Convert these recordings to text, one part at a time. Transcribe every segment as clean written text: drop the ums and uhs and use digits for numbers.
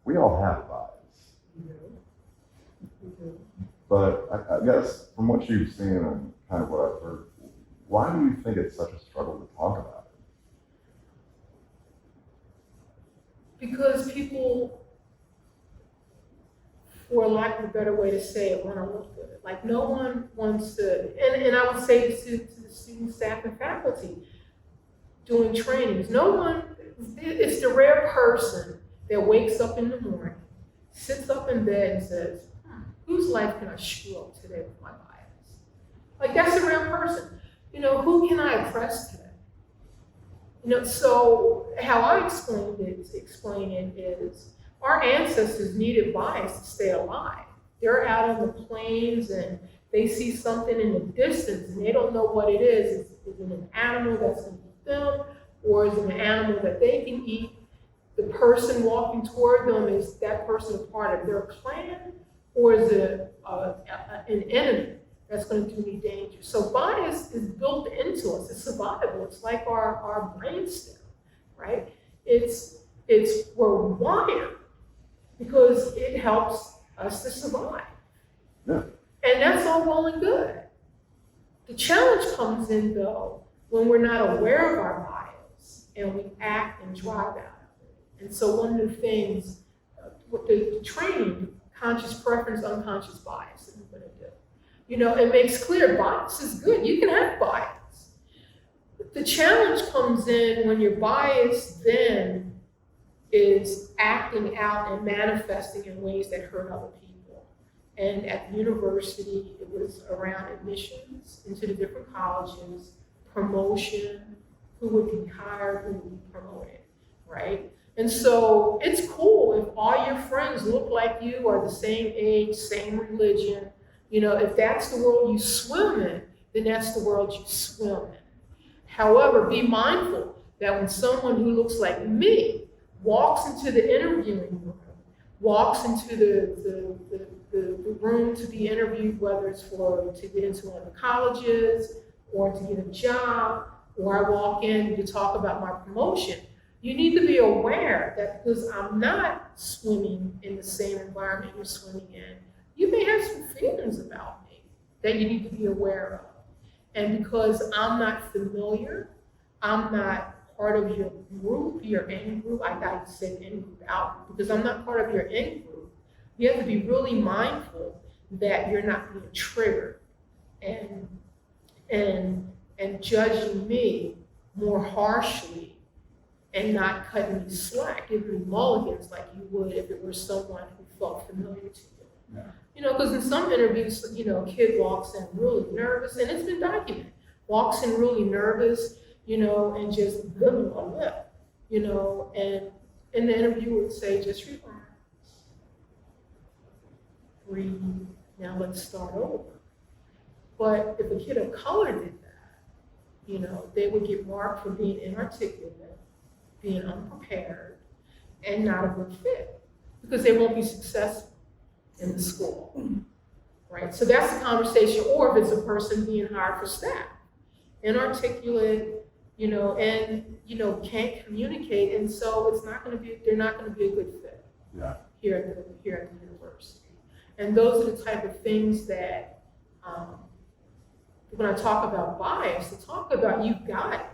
we all have bias. But I guess from what you've seen and kind of what I've heard, why do you think it's such a struggle to talk about it? Because people, for lack of a better way to say it, want to look good. Like no one wants to, and I would say this to the student, staff, and faculty doing trainings, no one, it's the rare person that wakes up in the morning, sits up in bed and says, whose life can I screw up today with my bias? Like that's a rare person. You know, who can I oppress today? You know, so how I explain it is our ancestors needed bias to stay alive. They're out on the plains and they see something in the distance and they don't know what it is. Is it an animal that's going to eat them, or is it an animal that they can eat? The person walking toward them, is that person a part of their clan, or is it an enemy that's going to do me danger? So bias is built into us. It's survival. It's like our brain stem, right? We're wired because it helps us to survive. Yeah. And that's all well and good. The challenge comes in though when we're not aware of our bias and we act and drive out of it. And so one of the things with the training, conscious preference, unconscious bias that we're going to do. You know, it makes clear bias is good. You can have bias. The challenge comes in when your bias then is acting out and manifesting in ways that hurt other people. And at the university, it was around admissions into the different colleges, promotion, who would be hired, who would be promoted, right? And so it's cool if all your friends look like you, are the same age, same religion. You know, if that's the world you swim in, then that's the world you swim in. However, be mindful that when someone who looks like me walks into the interviewing room, walks into the room to be interviewed, whether it's to get into one of the colleges or to get a job, or I walk in to talk about my promotion, you need to be aware that because I'm not swimming in the same environment you're swimming in, you may have some feelings about me that you need to be aware of. And because I'm not familiar, I'm not part of your group, your in-group, I said in-group out, because I'm not part of your in-group, you have to be really mindful that you're not being triggered and judging me more harshly and not cutting me slack, giving me mulligans like you would if it were someone who felt familiar to you. Yeah. You know, because in some interviews, you know, a kid walks in really nervous, and it's been documented, walks in really nervous, you know, and just blah, blah, blah, you know, and the interviewer would say, just relax, breathe, now let's start over. But if a kid of color did that, you know, they would get marked for being inarticulate, being unprepared, and not a good fit, because they won't be successful in the school, right? So that's the conversation. Or if it's a person being hired for staff, inarticulate, you know, and you know can't communicate, and so it's not going to be. They're not going to be a good fit. Yeah. Here at the university, and those are the type of things that when I talk about bias, to talk about you've got it.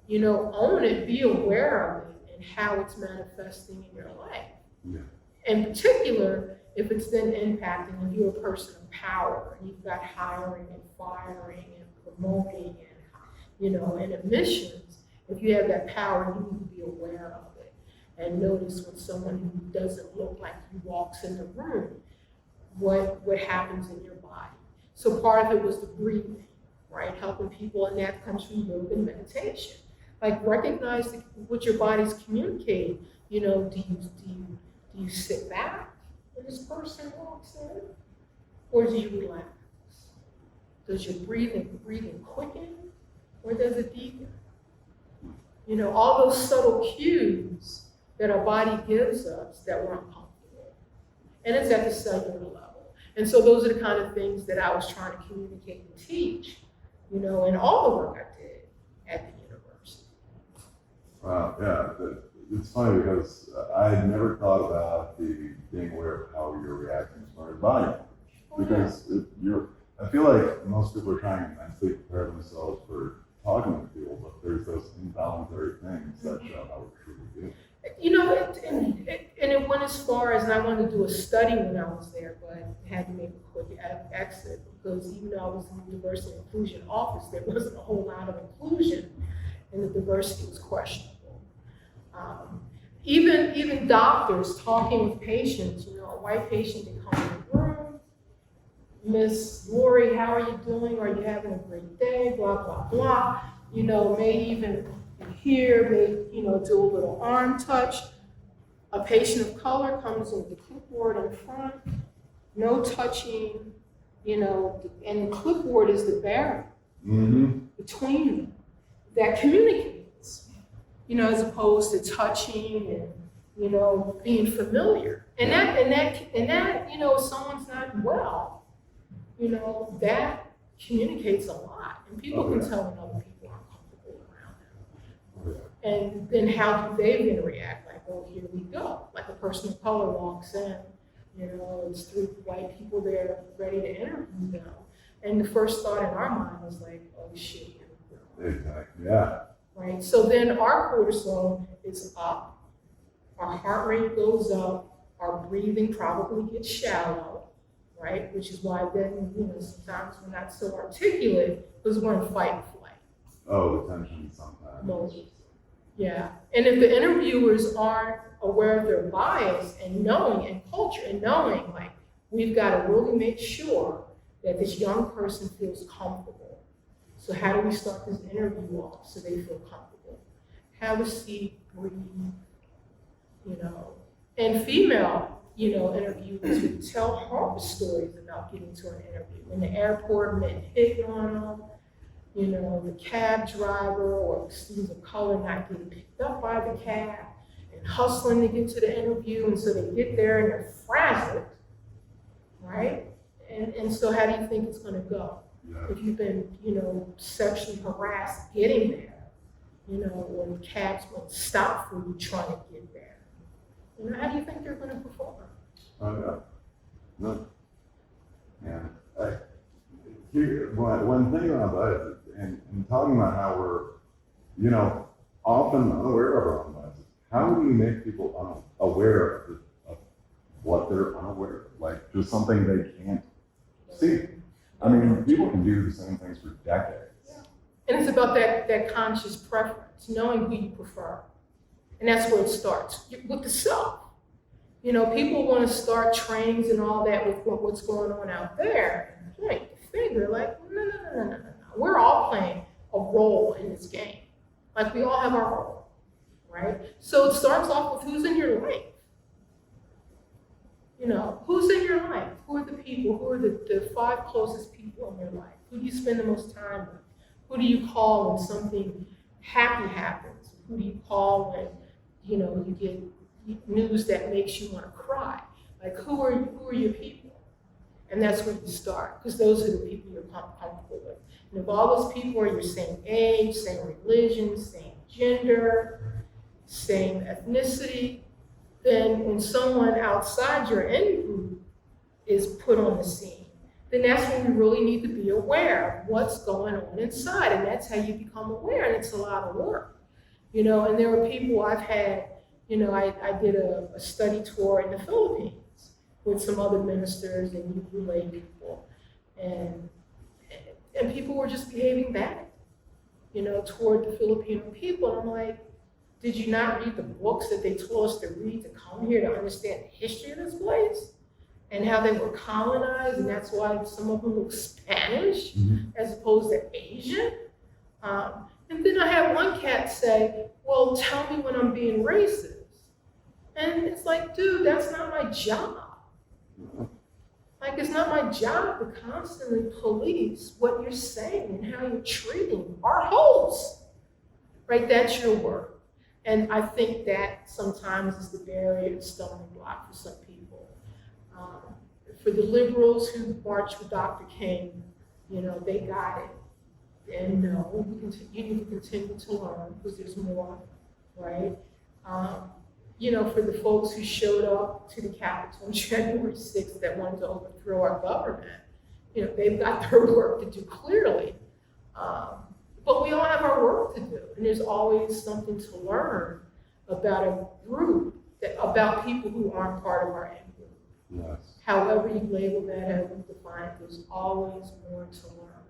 You know, own it, be aware of it, and how it's manifesting in your life. Yeah. In particular, if it's then impacting, if you're a person of power and you've got hiring and firing and promoting and, you know, and admissions, if you have that power, you need to be aware of it and notice when someone who doesn't look like you walks in the room, what happens in your body. So part of it was the breathing, right? Helping people, and that comes from yoga and meditation. Like recognize what your body's communicating. You know, do you sit back when this person walks in, or do you relax? Does your breathing quicken, or does it deepen? You know, all those subtle cues that our body gives us that we're uncomfortable, and it's at the cellular level. And so those are the kind of things that I was trying to communicate and teach, you know, in all the work I did at the university. Wow, yeah. it's funny because I had never thought about being aware of how you're reacting as far as body language. Because I feel like most people are trying to mentally prepare themselves for talking to people, but there's those involuntary things that show how we're truly doing. You know, it went as far as, and I wanted to do a study when I was there, but I had to make a quick exit because even though I was in the diversity and inclusion office, there wasn't a whole lot of inclusion, and the diversity was questionable. Even doctors talking with patients, you know, a white patient can come in the room, Miss Lori, how are you doing? Are you having a great day? Blah, blah, blah. You know, may even here, may, you know, do a little arm touch. A patient of color comes with the clipboard in front, no touching, you know, and the clipboard is the barrier between them that communicates, you know, as opposed to touching and, you know, being familiar. And that, you know, if someone's not well, you know, that communicates a lot. And people can tell when other people aren't comfortable around them. And then how do they then react? Like, oh, here we go. Like a person of color walks in, you know, it's 3 white people there ready to interview them. And the first thought in our mind was like, oh shit, here we go. Exactly, yeah. Right, so then our cortisol is up, our heart rate goes up, our breathing probably gets shallow, right? Which is why then, you know, sometimes we're not so articulate because we're in fight and flight. Oh, the tension sometimes. Mode. Yeah, and if the interviewers aren't aware of their bias and knowing and culture and knowing, like, we've got to really make sure that this young person feels comfortable. So how do we start this interview off so they feel comfortable? Have a seat, breathe, you know. And female, you know, interviewers who tell horror stories about getting to an interview. In the airport, men hitting on them, you know, the cab driver or students of color not getting picked up by the cab and hustling to get to the interview, and so they get there and they're frazzled, right? And so how do you think it's gonna go? Yeah. If you've been, you know, sexually harassed getting there, you know, when cabs won't stop for you trying to get there. You know, how do you think they're gonna perform? Oh, yeah. No. Yeah. Here, one thing about biases, and talking about how we're, you know, often unaware of our own biases, how do we make people aware of what they're unaware of? Like, just something they can't see. I mean, people can do the same things for decades. Yeah. And it's about that conscious preference, knowing who you prefer. And that's where it starts, with the self. You know, people want to start trainings and all that with what's going on out there, and point the finger, like, no. We're all playing a role in this game. Like, we all have our role, right? So it starts off with who's in your life. You know, who's in your life? Who are the people? Who are the 5 closest people in your life? Who do you spend the most time with? Who do you call when something happy happens? Who do you call when, you know, you get news that makes you want to cry? Like, who are your people? And that's where you start, because those are the people you're comfortable with. And if all those people are your same age, same religion, same gender, same ethnicity, then when someone outside your in-group is put on the scene, then that's when you really need to be aware of what's going on inside. And that's how you become aware, and it's a lot of work. You know, and there were people I've had, you know, I did a study tour in the Philippines with some other ministers and youth relay people, and people were just behaving bad, you know, toward the Filipino people. And I'm like, did you not read the books that they told us to read to come here to understand the history of this place and how they were colonized, and that's why some of them look Spanish as opposed to Asian? And then I had one cat say, well, tell me when I'm being racist. And it's like, dude, that's not my job. Like, it's not my job to constantly police what you're saying and how you're treating our hosts, right? That's your work. And I think that sometimes is the barrier, the stumbling block for some people. For the liberals who marched with Dr. King, you know, they got it. And no, you need to continue to learn because there's more, right? For the folks who showed up to the Capitol on January 6th that wanted to overthrow our government, they've got their work to do clearly. But we all have our work to do, and there's always something to learn about a group, about people who aren't part of our in-group. Yes. However you label that, however you define it, there's always more to learn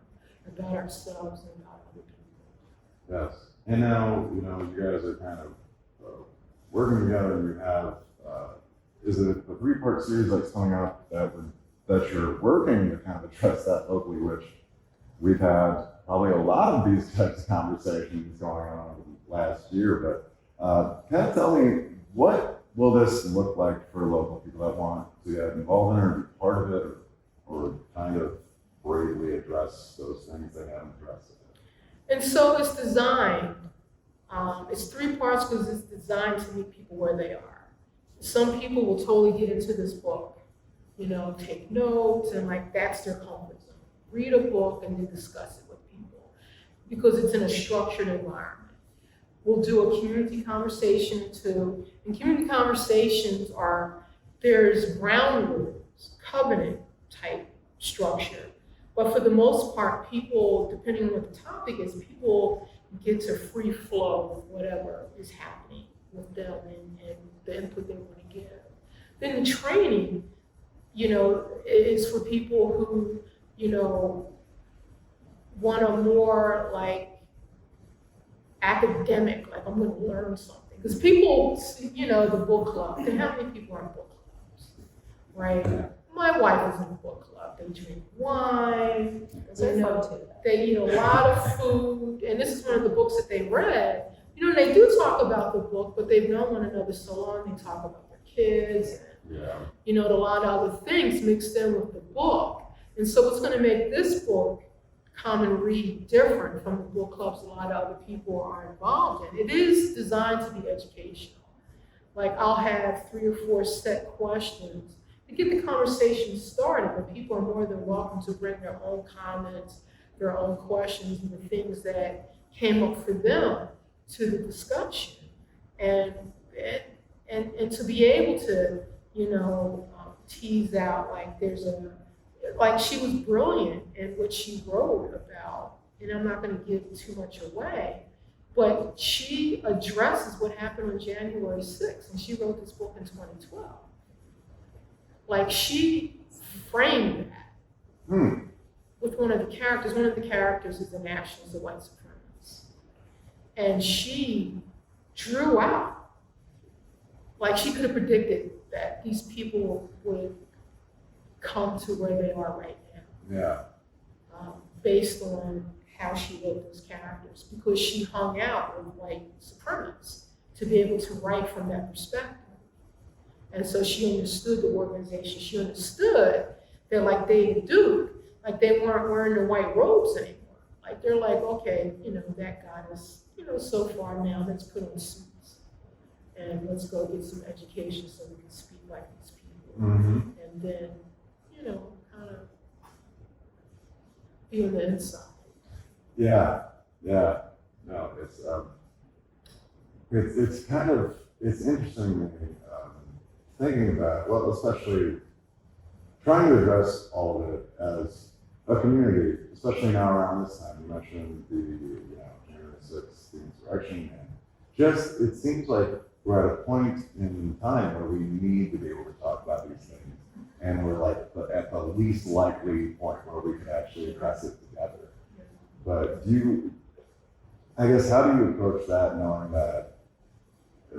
about ourselves and about other people. Yes. And now, you guys are kind of working together, and you have, is it a 3-part series that's coming up that you're working to kind of address that locally, which we've had probably a lot of these types of conversations going on last year, but kind of tell me, what will this look like for local people that want to get involved in it or be part of it, or kind of bravely address those things they haven't addressed? And so it's designed, it's 3 parts because it's designed to meet people where they are. Some people will totally get into this book, take notes, and that's their comfort zone. Read a book and then discuss it with people because it's in a structured environment. We'll do a community conversation too, and community conversations there's ground rules, covenant type structure. But for the most part, people, depending on what the topic is, people get to free flow with whatever is happening with them and the input they want to give. Then the training, is for people who, want a more academic, I'm going to learn something. Because people, the book club, and how many people are in book clubs, right? Yeah. My wife is in a book club. They drink wine. Those are fun too. They eat a lot of food, and this is one of the books that they read. They do talk about the book, but they've known one another so long. They talk about their kids, Yeah. a lot of other things mixed in with the book. And so what's going to make this book come and read different from the book clubs a lot of other people are involved in. It is designed to be educational. I'll have 3 or 4 set questions to get the conversation started, but people are more than welcome to bring their own comments, their own questions, and the things that came up for them to the discussion. And to be able to, tease out, she was brilliant in what she wrote about, and I'm not going to give too much away, but she addresses what happened on January 6th, and she wrote this book in 2012. She framed that with one of the characters. One of the characters is the nationalist, the white supremacist. And she drew out, she could have predicted that these people would come to where they are right now. Yeah. Based on how she wrote those characters, because she hung out with white supremacists to be able to write from that perspective. And so she understood the organization. She understood that David Duke, they weren't wearing the white robes anymore. They're okay, that got us, so far now, let's put on suits. And let's go get some education so we can speak like these people. Mm-hmm. And then, kind of be on the inside. Yeah. No, it's kind of, it's interesting thinking about, especially trying to address all of it as a community, especially now around this time. You mentioned the January 6th, the insurrection, and just, it seems like we're at a point in time where we need to be able to talk about these things, and we're at the least likely point where we can actually address it together. But how do you approach that, knowing that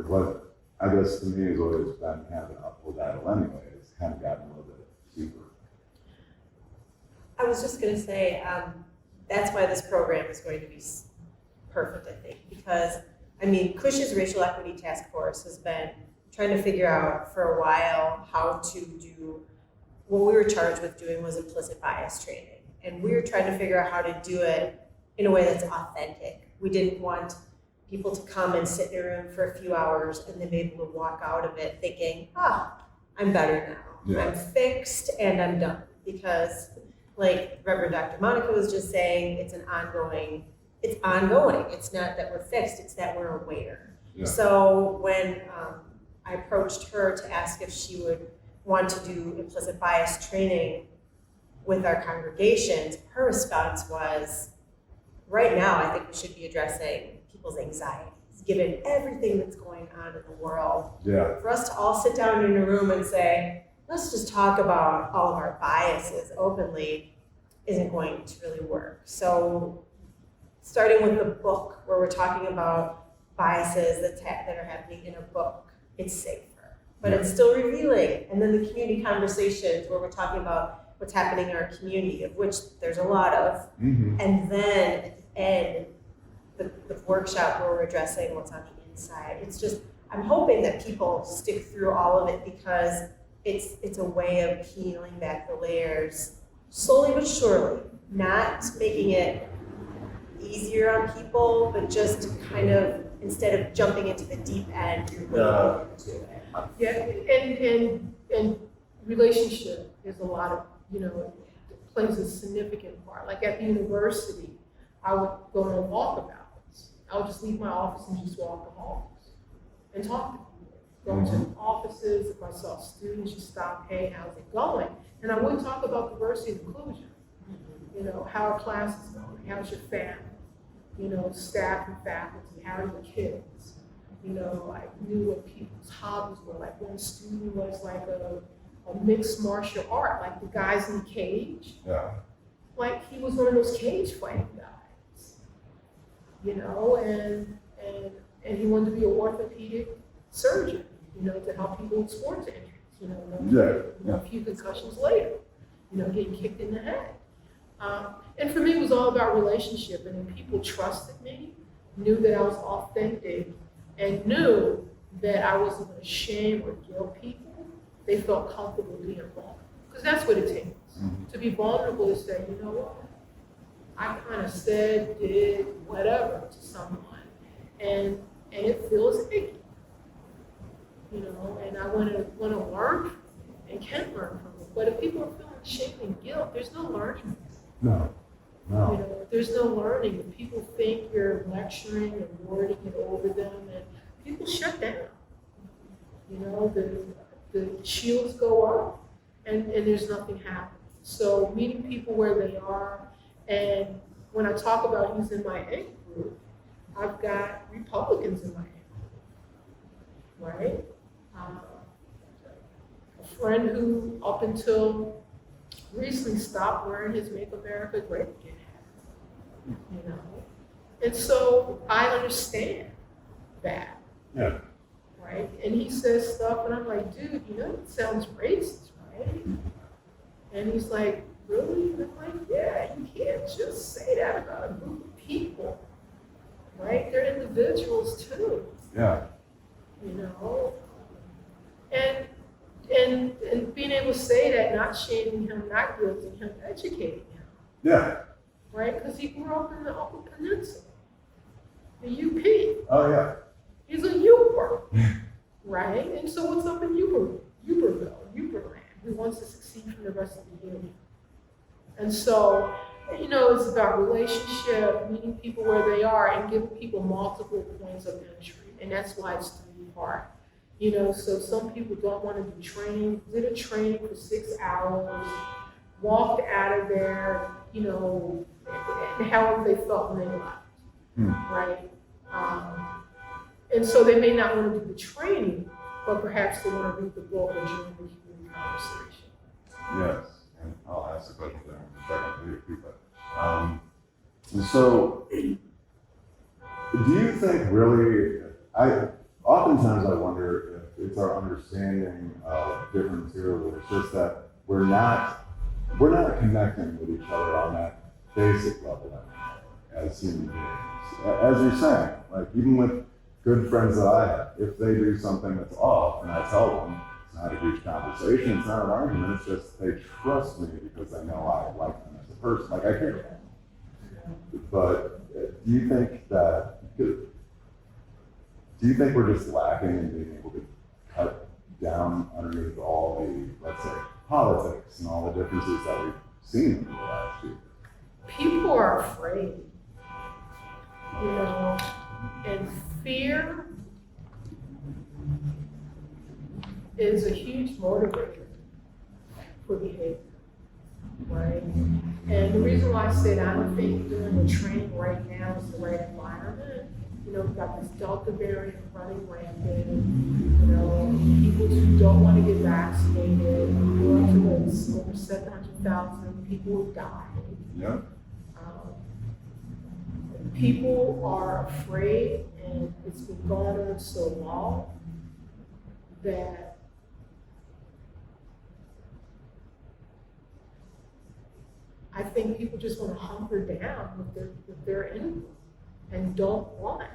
what I guess to me has always been kind of an uphill battle anyway, it's kind of gotten a little bit steeper. I was just going to say, that's why this program is going to be perfect, I think, because Cush's Racial Equity Task Force has been trying to figure out for a while how to do what we were charged with doing was implicit bias training. And we were trying to figure out how to do it in a way that's authentic. We didn't want people to come and sit in a room for a few hours and then be able to walk out of it thinking, I'm better now. Yeah. I'm fixed and I'm done. Because Reverend Dr. Monica was just saying, it's ongoing. It's not that we're fixed, it's that we're aware. Yeah. So when I approached her to ask if she would want to do implicit bias training with our congregations, her response was, right now, I think we should be addressing people's anxieties, given everything that's going on in the world. Yeah. For us to all sit down in a room and say, let's just talk about all of our biases openly isn't going to really work. So starting with the book, where we're talking about biases that are happening in a book, it's safer. But it's still revealing. And then the community conversations, where we're talking about what's happening in our community, of which there's a lot of. Mm-hmm. And then at the end, the workshop where we're addressing what's on the inside. It's just, I'm hoping that people stick through all of it, because it's a way of peeling back the layers slowly but surely, not making it easier on people, but just kind of, instead of jumping into the deep end, you're wading into it. Yeah, and relationship is a lot of, plays a significant part. Like at the university, I would go on walkabouts. I would just leave my office and just walk the halls and talk to people. Go to offices, if I saw students, just stop, hey, how's it going? And I would talk about diversity and inclusion. How are classes going? How's your family? Staff and faculty, how are your kids? I knew what people's hobbies were. Like one student was like a mixed martial art, like the guys in the cage. Yeah. Like he was one of those cage fighting guys, and he wanted to be an orthopedic surgeon, to help people with sports injuries, a few concussions later, getting kicked in the head. And for me, it was all about relationship, and then people trusted me, knew that I was authentic, and knew that I wasn't going to shame or guilt people. They felt comfortable being vulnerable, because that's what it takes. To be vulnerable is say, you know what, I kind of said, did, whatever to someone, and it feels icky, and I want to learn and can learn from it. But if people are feeling shame and guilt, there's no learning. No. There's no learning. If people think you're lecturing and wording it over them, and people shut down. The shields go up, and there's nothing happening. So meeting people where they are, and when I talk about using my AIM group, I've got Republicans in my AIM group, right? A friend who, up until recently, stopped wearing his Make America Great Again hat, And so I understand that. Yeah. Right? And he says stuff, and I'm like, dude, it sounds racist, right? And he's like, really? And I'm like, yeah, you can't just say that about a group of people, right? They're individuals too. Yeah. And being able to say that, not shaming him, not guilting him, educating him. Yeah. Right? Because he grew up in the Upper Peninsula, the UP. Oh yeah. He's a Uber, right? And so what's up in Uberville, Uberland? Who wants to succeed from the rest of the union? And so, it's about relationship, meeting people where they are, and giving people multiple points of entry. And that's why it's 3-part. So some people don't want to do training, did a training for 6 hours, walked out of there, however they felt when they left, right? And so they may not want to do the training, but perhaps they want to read the book or join the community conversation. Yes, and I'll ask a question there in a second for you, but so do you think really, oftentimes I wonder if it's our understanding of different material, it's just that we're not connecting with each other on that basic level anymore as human beings. As you're saying, like even with good friends that I have, if they do something that's off and I tell them, it's not a huge conversation, it's not an argument, it's just they trust me because they know I like them as a person, like I care. But do you think we're just lacking in being able to cut down underneath all the, let's say, politics and all the differences that we've seen in the last year? People are afraid, and fear is a huge motivator for behavior, right? And the reason why I said I don't think doing the training right now is the right environment, you know, we've got this Delta variant running rampant, you know, people who don't want to get vaccinated, we're up to this over 700,000 people who died. Yeah. People are afraid, and it's been going on so long that I think people just want to hunker down with their input and don't want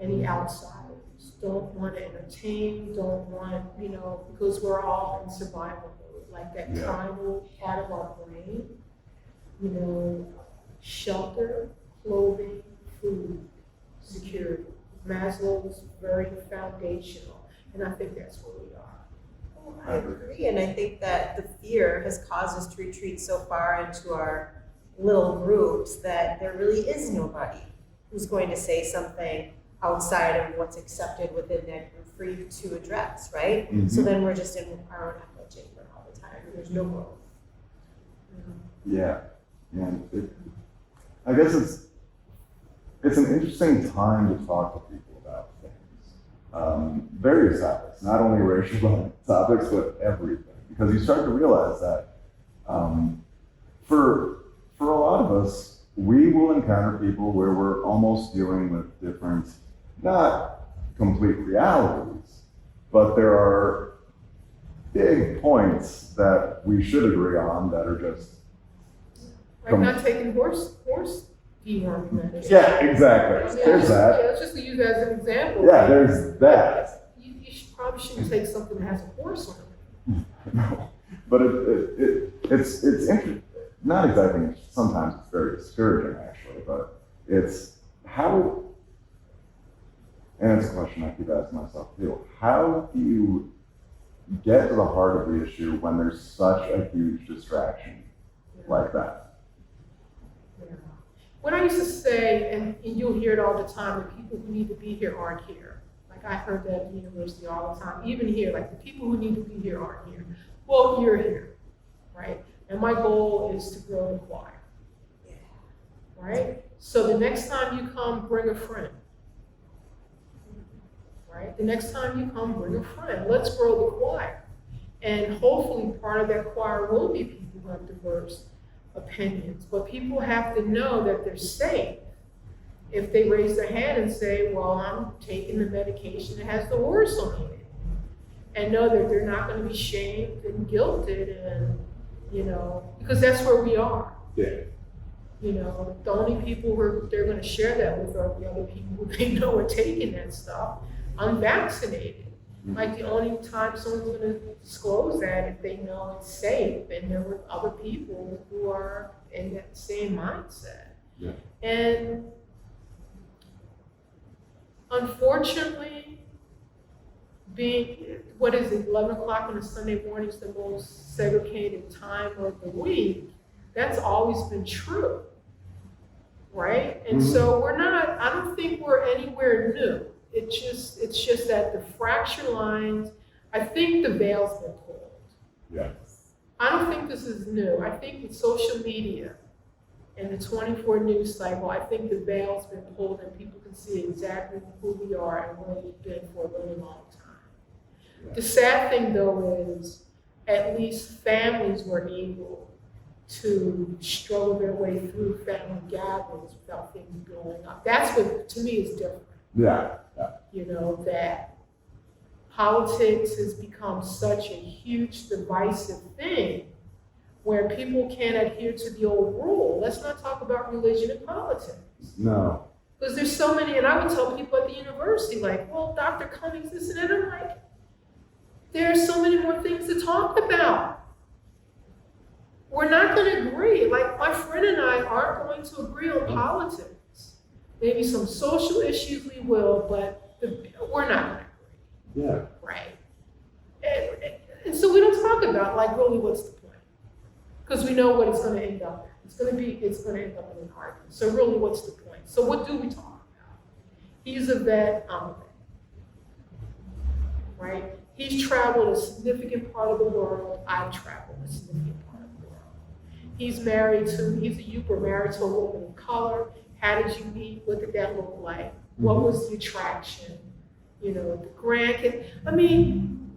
any outsiders, don't want to entertain, don't want, you know, because we're all in survival mode, like that primal part of our brain, you know, shelter, clothing, food, security. Maslow's very foundational, and I think that's where we are. I agree, and I think that the fear has caused us to retreat so far into our little groups that there really is nobody who's going to say something outside of what's accepted within that group for you to address, right? Mm-hmm. So then we're just in our own echo chamber all the time, and there's no growth. Yeah, and I guess it's an interesting time to talk to people about things. Various topics, not only racial topics, but everything. Because you start to realize that for a lot of us, we will encounter people where we're almost dealing with different, not complete realities, but there are big points that we should agree on that are just Like not taking horse deworm medicine. Yeah, exactly. There's that. Yeah, let's just use that as an example. Yeah, there's that. You probably shouldn't take something that has a horse on it. No, but it's interesting. Not exactly interesting. Sometimes it's very discouraging, actually. But it's how, and it's a question I keep asking myself too. How do you get to the heart of the issue when there's such a huge distraction like that? What I used to say, and you'll hear it all the time, the people who need to be here aren't here. Like I heard that at the university all the time, even here, like the people who need to be here aren't here. Well, you're here, right? And my goal is to grow the choir, right? So the next time you come, bring a friend, right? The next time you come, bring a friend. Let's grow the choir. And hopefully part of that choir will be people who have diverse opinions, but people have to know that they're safe if they raise their hand and say, well, I'm taking the medication that has the horse on it, and know that they're not going to be shamed and guilted, and, you know, because that's where we are. Yeah. You know, the only people who they're going to share that with are the other people who they know are taking that stuff, unvaccinated. Like the only time someone's going to disclose that if they know it's safe and they're with other people who are in that same mindset. Yeah. And unfortunately, being, 11 o'clock on a Sunday morning is the most segregated time of the week, that's always been true, right? And so I don't think we're anywhere new. It's just that the fracture lines, I think the veil's been pulled. Yeah. I don't think this is new. I think with social media and the 24 news cycle, I think the veil's been pulled and people can see exactly who we are and where we've been for a really long time. Yeah. The sad thing though is at least families were able to struggle their way through family gatherings without things blowing up. That's what, to me, is different. Yeah. You know, that politics has become such a huge divisive thing where people can't adhere to the old rule. Let's not talk about religion and politics. No. Because there's so many, and I would tell people at the university, like, well, Dr. Cummings, this and that. I'm like, there's so many more things to talk about. We're not going to agree. Like, my friend and I aren't going to agree on politics. Maybe some social issues we will, but we're not going to agree. Yeah. Right? And so we don't talk about, like, really what's the point? Because we know what it's going to end up in. It's going to end up in an argument. So really, what's the point? So what do we talk about? He's a vet, I'm a vet. Right? He's traveled a significant part of the world. I've traveled a significant part of the world. He's a Uber, married to a woman of color. How did you meet? What did that look like? What was the attraction? You know, the grandkid. I mean,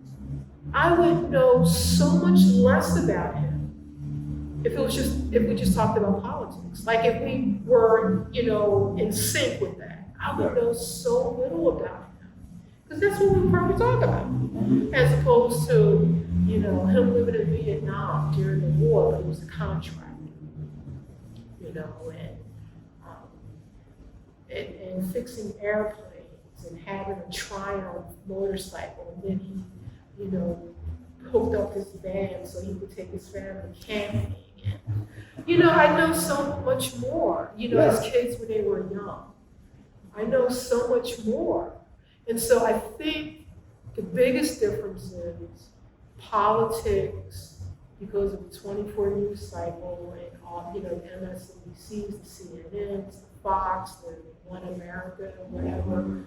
I would know so much less about him if we just talked about politics. Like if we were, you know, in sync with that, I would know so little about him. Because that's what we probably talk about. As opposed to, you know, him living in Vietnam during the war, but he was a contractor. You know, and fixing airplanes and having a Triumph motorcycle, and then he, you know, hooked up his van so he could take his family camping. And, you know, I know so much more, you know, as kids when they were young. I know so much more. And so I think the biggest difference is politics, because of the 24 news cycle and all, you know, the MSNBCs, the CNNs, the Fox, the One America, whatever,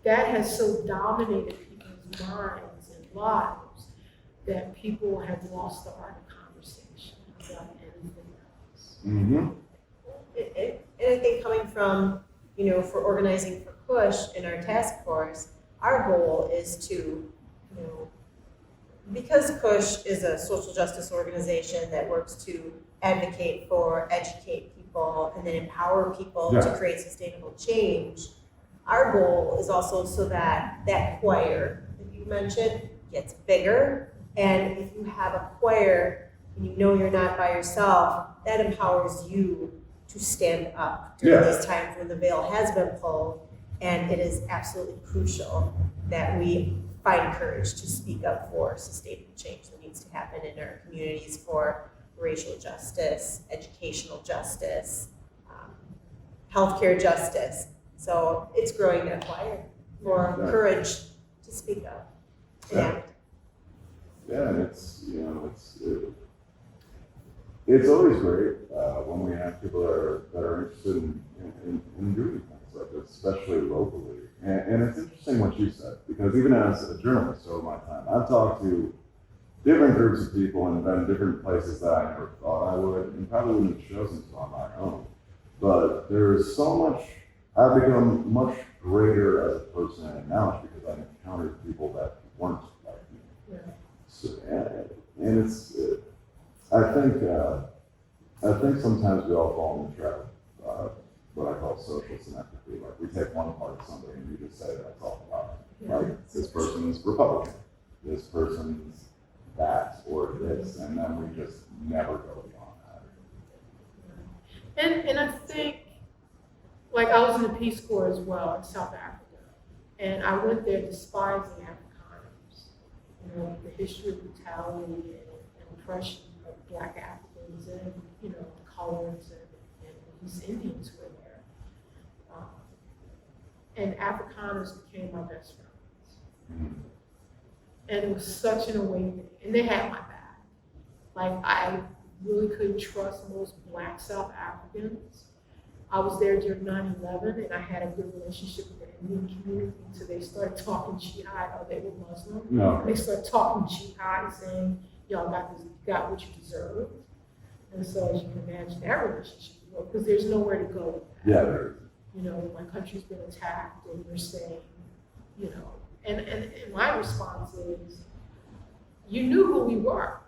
that has so dominated people's minds and lives that people have lost the art of conversation about anything else. Mm-hmm. And I think coming from, you know, for organizing for PUSH in our task force, our goal is to, you know, because PUSH is a social justice organization that works to advocate for, educate people, and then empower people to create sustainable change, our goal is also so that that choir that you mentioned gets bigger. And if you have a choir and you know you're not by yourself, that empowers you to stand up during these times when the veil has been pulled. And it is absolutely crucial that we find courage to speak up for sustainable change that needs to happen in our communities for racial justice, educational justice, healthcare justice. So it's growing that choir for courage to speak up and act. Yeah, and it's, you know, it's always great when we have people that are interested in doing things like this, especially locally. And it's interesting what you said, because even as a journalist over my time, I've talked to different groups of people and been in different places that I never thought I would, and probably wouldn't have chosen to on my own. But there's so much, I've become much greater as a person and knowledge because I've encountered people that weren't like me. Yeah. So, and it's, I think sometimes we all fall in the trap of what I call social synaptopy. Like we take one part of somebody and we just say that's all about it. Like this person is Republican, this person's that or this, and then we just never go beyond that. And I think, like I was in the Peace Corps as well in South Africa, and I went there despising Afrikaners, you know, the history of brutality and oppression of Black Africans and, you know, the colors and East Indians were there. And Afrikaners became my best friends. Mm-hmm. And it was such an awakening, and they had my back. Like I really couldn't trust most Black South Africans. I was there during 9/11, and I had a good relationship with the Indian community until they started talking jihad. Oh, they were Muslim. No. And they started talking jihad, saying, "Y'all got what you deserved." And so, as you can imagine, that relationship, because there's nowhere to go with that. Yeah, there is. You know, my country's been attacked, and you're saying, you know, and my response is, you knew who we were.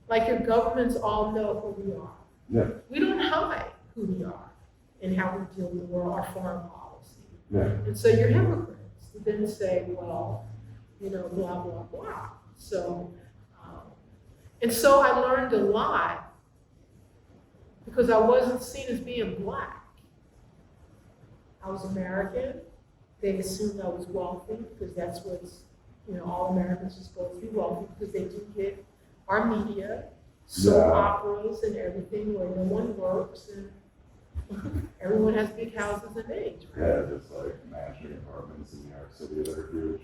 Like your governments all know who we are. Yeah. We don't hide who we are and how we deal with the world, our foreign policy. Yeah. And so you're hypocrites to then say, well, you know, blah, blah, blah. So, and so I learned a lot because I wasn't seen as being Black. I was American. They assumed I was wealthy because that's what's, you know, all Americans are supposed to be wealthy because they do get our media, soap operas and everything where no one works and everyone has big houses and age, right? Yeah, just like mansion apartments in New York City that are huge.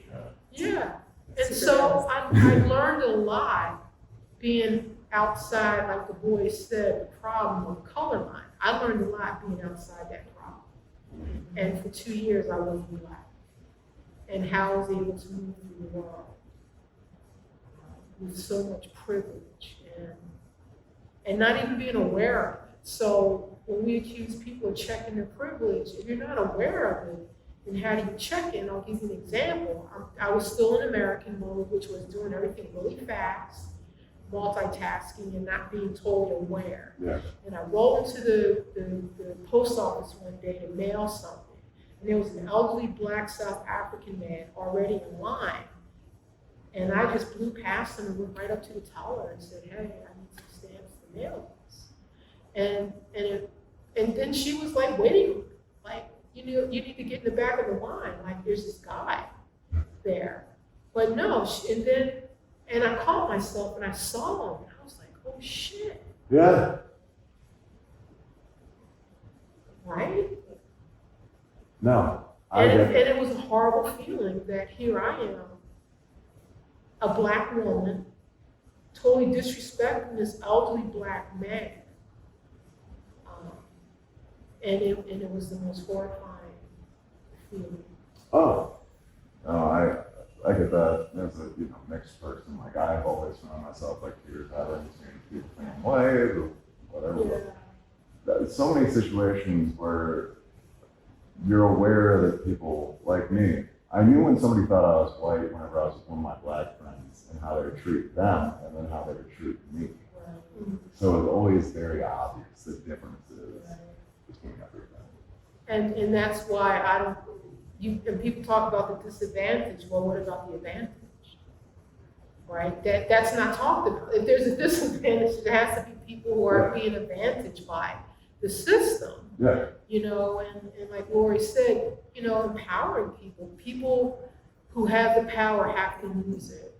Yeah. And so I learned a lot being outside, like the boys said, the problem of color line. I learned a lot being outside that problem. And for 2 years I wasn't Black. And how I was able to move through the world. with so much privilege and not even being aware of it. So when we accuse people of checking their privilege, if you're not aware of it, then how do you check it? And I'll give you an example. I was still in American mode, which was doing everything really fast, multitasking, and not being totally aware. Yeah. And I rolled into the post office one day to mail something. And there was an elderly black South African man already in line. And I just blew past him and went right up to the teller and said, hey, I need some stamps to mail this. And then she was like waiting, like, you need to get in the back of the line. Like, there's this guy there. But no, and I caught myself and I saw him. And I was like, oh shit. Yeah. Right? No. And it was a horrible feeling that here I am, a black woman, totally disrespecting this elderly black man. And it was the most horrifying feeling. Oh. No, I get that as a mixed person. Like, I've always found myself like tears having seen people the same way or whatever. Yeah. There's so many situations where you're aware that people like me. I knew when somebody thought I was white whenever I was with one of my black friends and how they would treat them and then how they would treat me. Right. So it's always very obvious the differences between everything. And that's why and people talk about the disadvantage. Well, what about the advantage? Right? That's not talked about. If there's a disadvantage, there has to be people who are being advantaged by the system. Yeah. And like Lori said, empowering people who have the power have to use it.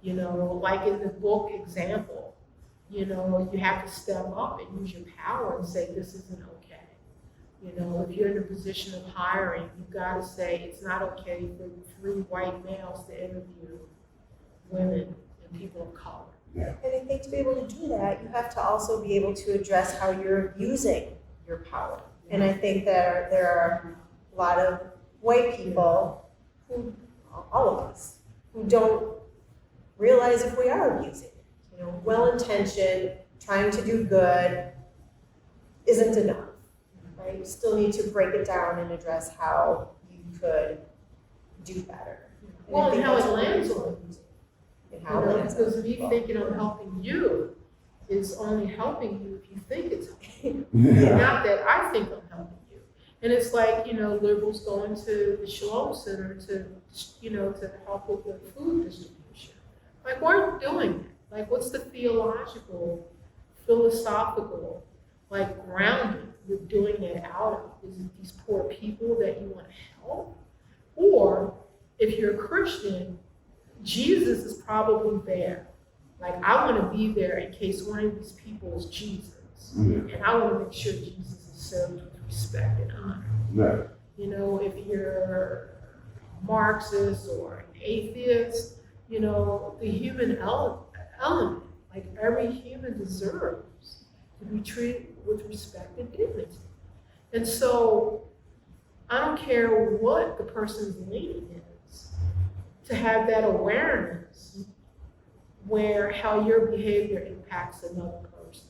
Like in the book example, you have to step up and use your power and say, this isn't okay. If you're in a position of hiring, you've got to say, it's not okay for 3 white males to interview women and people of color. Yeah. And I think to be able to do that, you have to also be able to address how you're using your power. And I think that there are a lot of white people, all of us, who don't realize if we are abusing it. Well-intentioned, trying to do good isn't enough. Right? You still need to break it down and address how you could do better. Well, and how it lands on you. you. And how it lands on Because me thinking I'm helping you is only helping you if you think it's helping you. Yeah. Not that I think I'm helping you. And it's like, liberals going to the Shalom Center to help with the food distribution. Like, why are you doing that? Like, what's the theological, philosophical, grounding you're doing it out of? Is it these poor people that you want to help? Or if you're a Christian, Jesus is probably there. Like, I want to be there in case one of these people is Jesus. Yeah. And I want to make sure Jesus is served with respect and honor. Yeah. If you're a Marxist or an atheist, the human element, like every human deserves to be treated with respect and dignity. And so I don't care what the person's leaning is, to have that awareness where how your behavior impacts another person.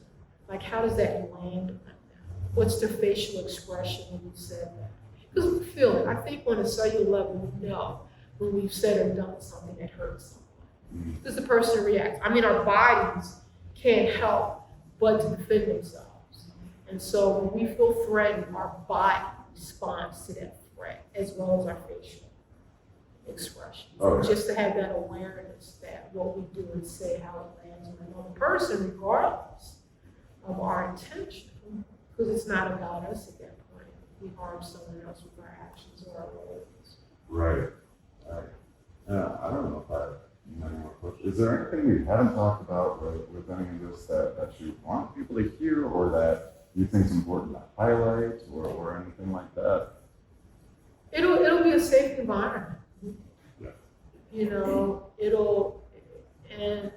Like, how does that land on them? What's their facial expression when you said that? Because we feel it. I think on a cellular level, we know when we've said or done something that hurts someone. Does the person react? I mean, our bodies can't help but to defend themselves. And so when we feel threatened, our body responds to that threat as well as our facial expression. Okay. Just to have that awareness that what we do and say, how it lands on another person, regardless of our intention, because it's not about us at that point. We harm someone else with our actions or our words. Right. I don't know if I have many more questions. Is there anything we haven't talked about with any of this that you want people to hear or that you think is important to highlight or anything like that? It'll be a safe environment. Yeah. And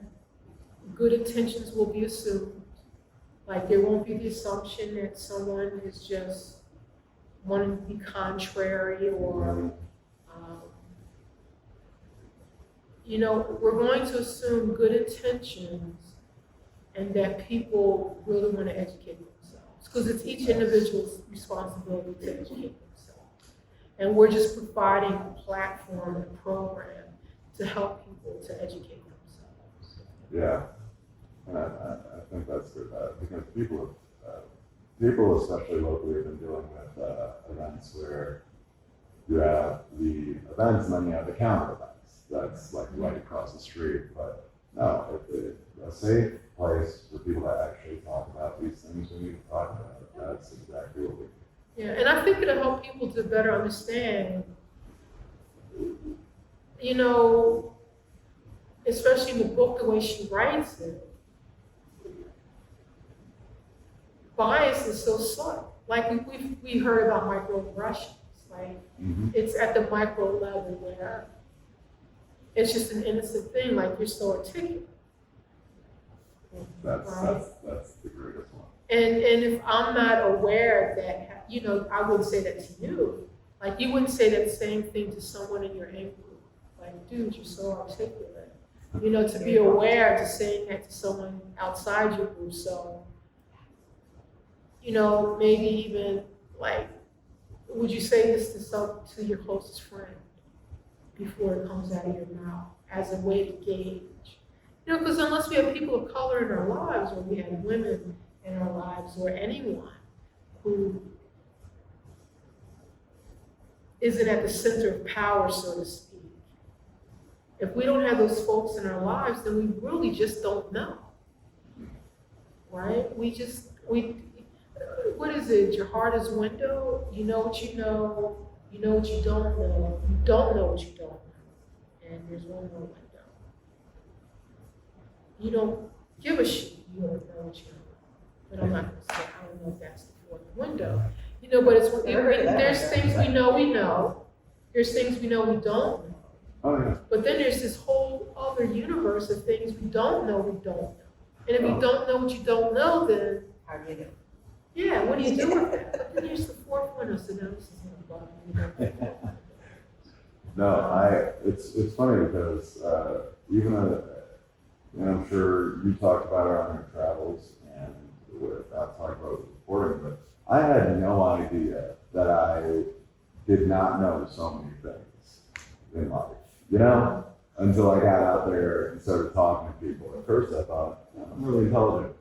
good intentions will be assumed. Like, there won't be the assumption that someone is just wanting to be contrary or, you know, we're going to assume good intentions and that people really want to educate themselves. Because it's each individual's responsibility to educate themselves. And we're just providing a platform and a program to help people to educate themselves. Yeah, and I think that's good, because people, especially locally, have been dealing with events where you have the events and then you have the counter events. That's like right across the street, but no, a safe place for people to actually talk about these things we need to talk about. That's exactly what we need. Yeah, and I think it'll help people to better understand, you know, especially in the book, the way she writes it, bias is so subtle. Like we heard about microaggressions, like it's at the micro level where it's just an innocent thing, like you're so articulate. That's right? that's the greatest one. And if I'm not aware of that, you know, I wouldn't say that to you. Like you wouldn't say that same thing to someone in your in group. Like, dude, you're so articulate. You know, to be aware to saying that to someone outside your group. So, you know, maybe even like, would you say this to your closest friend before it comes out of your mouth as a way to gauge? You know, because unless we have people of color in our lives, or we have women in our lives, or anyone who isn't at the center of power, so to speak, if we don't have those folks in our lives, then we really just don't know, right? What is it? Your heart is a window. You know what you know. You know what you don't know. You don't know what you don't know. And there's one more window. You don't give a shit. You don't know what you don't know. But I'm not going to say, I don't know if that's the fourth window. You know, but there's things we know. There's things we know we don't know. Oh, yeah. But then there's this whole other universe of things we don't know. And if you don't know what you don't know, then How do you know? yeah, what do you do with that? But then there's the fourth one. So now this is going to bother me. No, it's funny because even and I'm sure you talked about it on your travels and without talking about reporting, but I had no idea that I did not know so many things in life, you know, until I got out there and started talking to people. At first I thought, I'm really intelligent.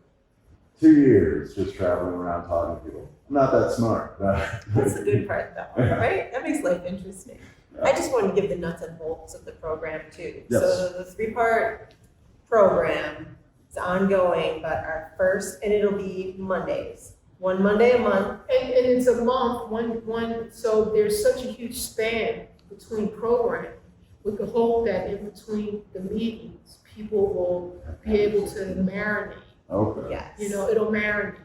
2 years just traveling around talking to people. I'm not that smart. That's the good part though, right? That makes life interesting. I just want to give the nuts and bolts of the program too. Yes. So the 3-part program is ongoing, but our first, and it'll be Mondays. One Monday a month. And it's a month, so there's such a huge span between programming with the hope that in between the meetings, people will be able to marinate. Okay. Yes. You know, it'll marinate.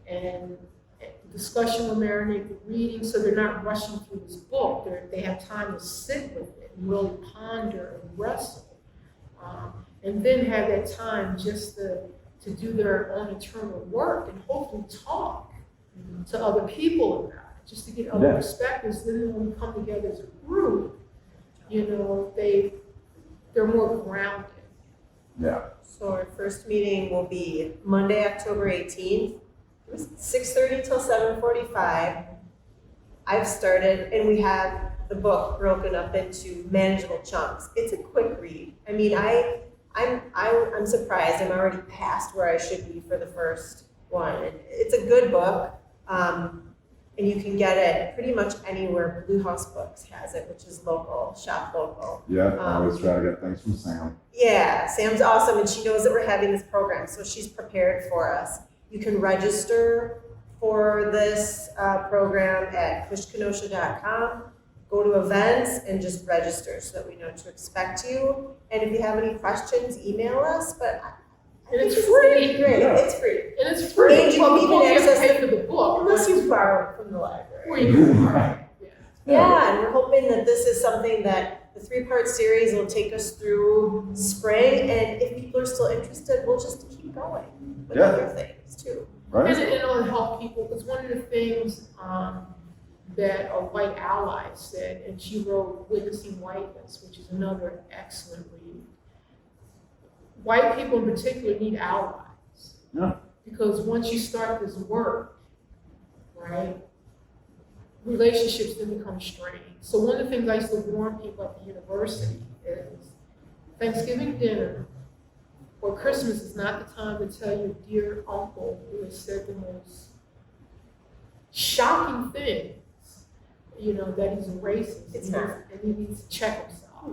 And the discussion will marinate the reading, so they're not rushing through this book. They have time to sit with it and really ponder and wrestle. And then have that time just to do their own internal work and hopefully talk to other people about it, just to get other perspectives. Then when we come together as a group, you know, they're more grounded. Yeah. So our first meeting will be Monday, October 18th, 6:30 till 7:45. I've started, and we have the book broken up into manageable chunks. It's a quick read. I mean, I'm surprised. I'm already past where I should be for the first one. It's a good book, and you can get it pretty much anywhere. Blue House Books has it, which is local, shop local. Yeah, I always try to get things from Sam. Yeah, Sam's awesome, and she knows that we're having this program, so she's prepared for us. You can register for this program at KENOSHA.com. Go to events and just register so that we know to expect you. And if you have any questions, email us. But And it's this is free. gonna be great. Yeah. It's free. And it's free. And you Well, can the even book, you have to access pay for the book. Unless you borrow it from the library. Or you can buy it. Yeah, and we're hoping that this is something that the 3-part series will take us through spring. And if people are still interested, we'll just keep going with other things too. Right? And it'll help people, because one of the things that a white ally said, and she wrote Witnessing Whiteness, which is another excellent read. White people in particular need allies. Yeah. Because once you start this work, right, relationships then become strained. So one of the things I used to warn people at the university is Thanksgiving dinner or Christmas is not the time to tell your dear uncle who has said the most shocking things, you know, that he's a racist. It's not. And he needs to check himself.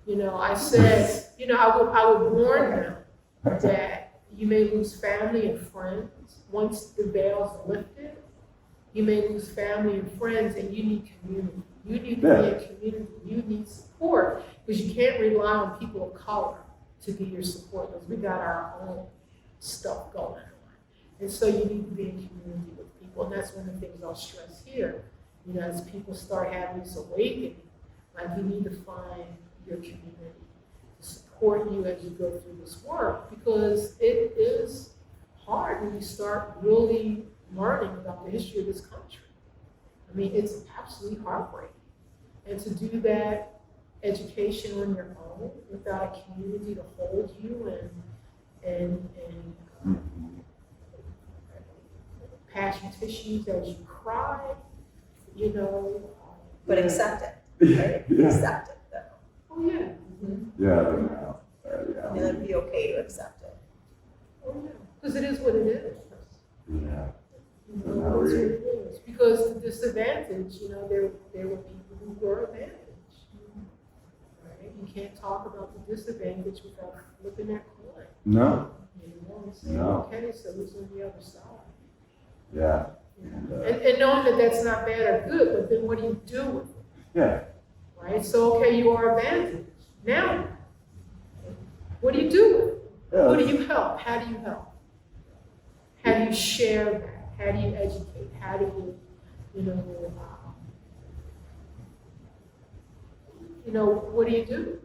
You know, I said, you know, I would warn them that you may lose family and friends once the veil's lifted. You may lose family and friends, and you need community. You need to be a community. You need support, because you can't rely on people of color to be your support, because we got our own stuff going on. And so you need to be in community with people, and that's one of the things I'll stress here. You know, as people start having this awakening, like you need to find your community to support you as you go through this work, because it is hard when you start really learning about the history of this country. I mean, it's absolutely heartbreaking. And to do that education on your own without a community to hold you and pass your tissues as you cry, you know. But accept it, right? Yeah. Accept it, though. Oh, yeah. Yeah. And it'd be okay to accept it. Oh, yeah. Because it is what it is. Yeah. You know, that's what it is. Because the disadvantage, you know, there were people who were advantaged. Right? You can't talk about the disadvantage without flipping that coin. No. You know, and saying, No. okay, so who's on the other side? Yeah. And knowing that that's not bad or good, but then what do you do with it? Yeah. Right? So, okay, you are advantaged. Now, what do you do with it? Yeah. Who do you help? How do you help? How do you share that? How do you educate? How do you, what do you do?